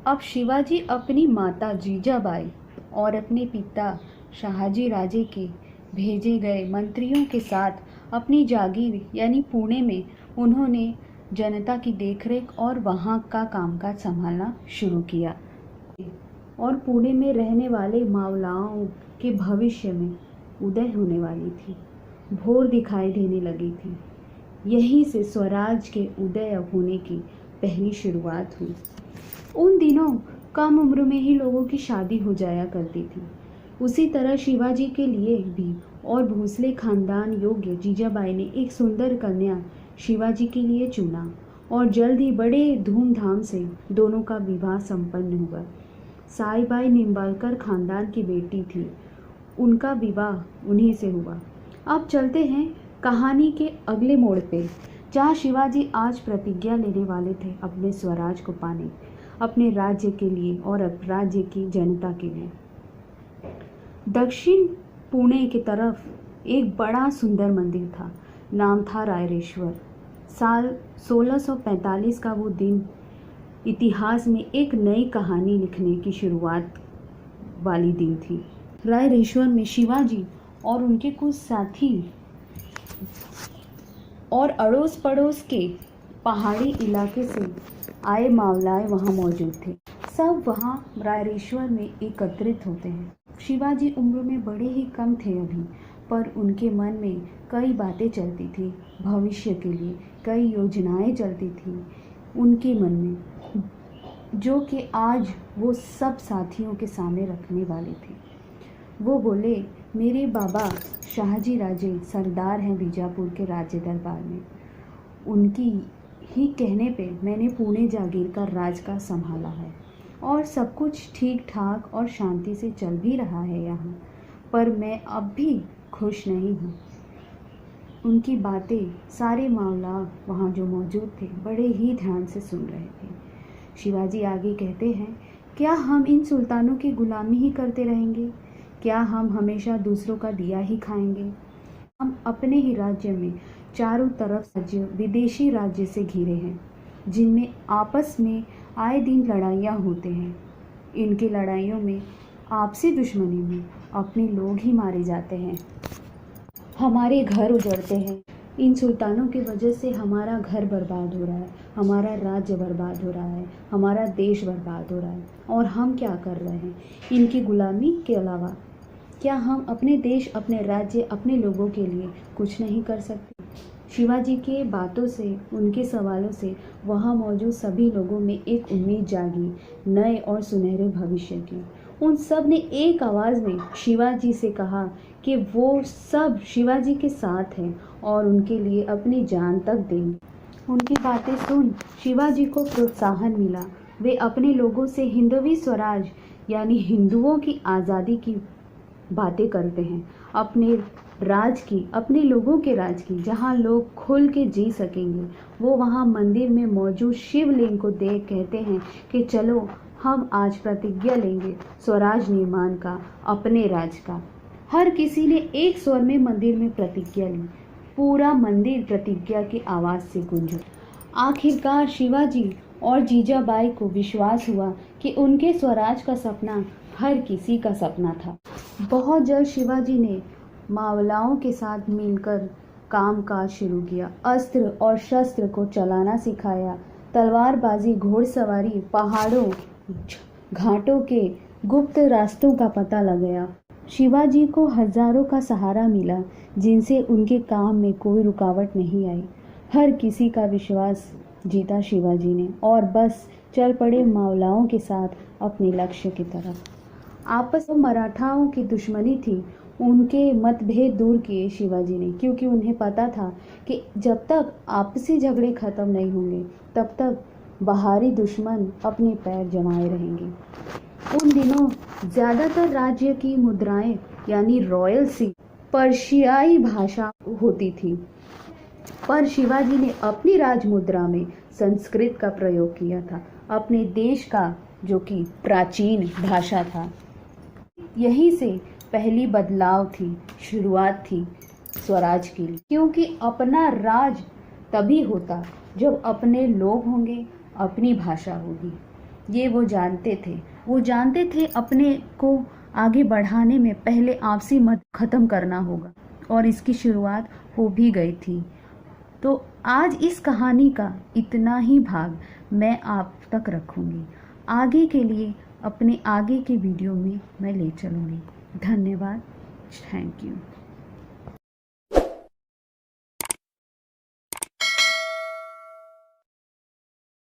अब शिवाजी अपनी माता जीजाबाई और अपने पिता शहाजी राजे के भेजे गए मंत्रियों के साथ अपनी जागीर यानी पुणे में उन्होंने जनता की देखरेख और वहाँ का कामकाज संभालना शुरू किया और पुणे में रहने वाले मावलाओं के भविष्य में उदय होने वाली थी, भोर दिखाई देने लगी थी। यहीं से स्वराज के उदय होने की पहली शुरुआत हुई। उन दिनों कम उम्र में ही लोगों की शादी हो जाया करती थी। उसी तरह शिवाजी के लिए भी और भोसले खानदान योग्य जीजाबाई ने एक सुंदर कन्या शिवाजी के लिए चुना और जल्द ही बड़े धूमधाम से दोनों का विवाह संपन्न हुआ। साईबाई निम्बालकर खानदान की बेटी थी, उनका विवाह उन्हीं से हुआ। अब चलते हैं कहानी के अगले मोड़ पे, जहाँ शिवाजी आज प्रतिज्ञा लेने वाले थे अपने स्वराज को पाने, अपने राज्य के लिए और अब राज्य की जनता के लिए। दक्षिण पुणे की तरफ एक बड़ा सुंदर मंदिर था, नाम था रायरेश्वर। साल 1645 का वो दिन इतिहास में एक नई कहानी लिखने की शुरुआत वाली दिन थी। रायरेश्वर में शिवाजी और उनके कुछ साथी और अड़ोस पड़ोस के पहाड़ी इलाके से आए मावलाए वहाँ मौजूद थे। सब वहाँ रायरेश्वर में एकत्रित होते हैं। शिवाजी उम्र में बड़े ही कम थे अभी, पर उनके मन में कई बातें चलती थी, भविष्य के लिए कई योजनाएं चलती थी उनके मन में, जो कि आज वो सब साथियों के सामने रखने वाले थे। वो बोले, मेरे बाबा शाहजी राजे सरदार हैं बीजापुर के राज्य दरबार में। उनकी ही कहने पे मैंने पुणे जागीर का राज का संभाला है और सब कुछ ठीक ठाक और शांति से चल भी रहा है यहाँ, पर मैं अब भी खुश नहीं हूँ। उनकी बातें सारे मावला वहाँ जो मौजूद थे बड़े ही ध्यान से सुन रहे थे। शिवाजी आगे कहते हैं, क्या हम इन सुल्तानों की गुलामी ही करते रहेंगे? क्या हम हमेशा दूसरों का दिया ही खाएंगे? हम अपने ही राज्य में चारों तरफ राज्य विदेशी राज्य से घिरे हैं, जिनमें आपस में आए दिन लड़ाइयाँ होते हैं। इनके लड़ाइयों में, आपसी दुश्मनी में अपने लोग ही मारे जाते हैं, हमारे घर उजड़ते हैं। इन सुल्तानों की वजह से हमारा घर बर्बाद हो रहा है, हमारा राज्य बर्बाद हो रहा है, हमारा देश बर्बाद हो रहा है। और हम क्या कर रहे हैं इनकी गुलामी के अलावा? क्या हम अपने देश, अपने राज्य, अपने लोगों के लिए कुछ नहीं कर सकते? शिवाजी के बातों से, उनके सवालों से वहाँ मौजूद सभी लोगों में एक उम्मीद जागी, नए और सुनहरे भविष्य की। उन सब ने एक आवाज़ में शिवाजी से कहा कि वो सब शिवाजी के साथ हैं और उनके लिए अपनी जान तक देंगे। उनकी बातें सुन शिवाजी को प्रोत्साहन मिला। वे अपने लोगों से हिंदवी स्वराज यानी हिंदुओं की आज़ादी की बातें करते हैं, अपने राज की, अपने लोगों के राज की, जहाँ लोग खुल के जी सकेंगे। वो वहाँ मंदिर में मौजूद शिवलिंग को देख कहते हैं कि चलो हम आज प्रतिज्ञा लेंगे स्वराज निर्माण का, अपने राज का। हर किसी ने एक स्वर में मंदिर में प्रतिज्ञा ली। पूरा मंदिर प्रतिज्ञा की आवाज़ से गूंजा। आखिरकार शिवाजी और जीजाबाई को विश्वास हुआ कि उनके स्वराज का सपना हर किसी का सपना था। बहुत जल्द शिवाजी ने मावलाओं के साथ मिलकर कामकाज शुरू किया, अस्त्र और शस्त्र को चलाना सिखाया, तलवारबाजी, घोड़सवारी, पहाड़ों घाटों के गुप्त रास्तों का पता लगाया। शिवाजी को हजारों का सहारा मिला, जिनसे उनके काम में कोई रुकावट नहीं आई। हर किसी का विश्वास जीता शिवाजी ने और बस चल पड़े मावलाओं के साथ अपने लक्ष्य की तरफ। आपस में मराठाओं की दुश्मनी थी, उनके मतभेद दूर किए शिवाजी ने, क्योंकि उन्हें पता था कि जब तक आपसी झगड़े खत्म नहीं होंगे तब तक बाहरी दुश्मन अपने पैर जमाए रहेंगे। उन दिनों ज़्यादातर राज्य की मुद्राएं यानी रॉयल सी पर्शियाई भाषा होती थी, पर शिवाजी ने अपनी राजमुद्रा में संस्कृत का प्रयोग किया था, अपने देश का जो कि प्राचीन भाषा था। यहीं से पहली बदलाव थी, शुरुआत थी स्वराज के लिए, क्योंकि अपना राज तभी होता जब अपने लोग होंगे, अपनी भाषा होगी। ये वो जानते थे अपने को आगे बढ़ाने में पहले आपसी मत खत्म करना होगा, और इसकी शुरुआत हो भी गई थी। तो आज इस कहानी का इतना ही भाग मैं आप तक रखूँगी। आगे के लिए अपने आगे के वीडियो में मैं ले चलूँगी। धन्यवाद। Thank you.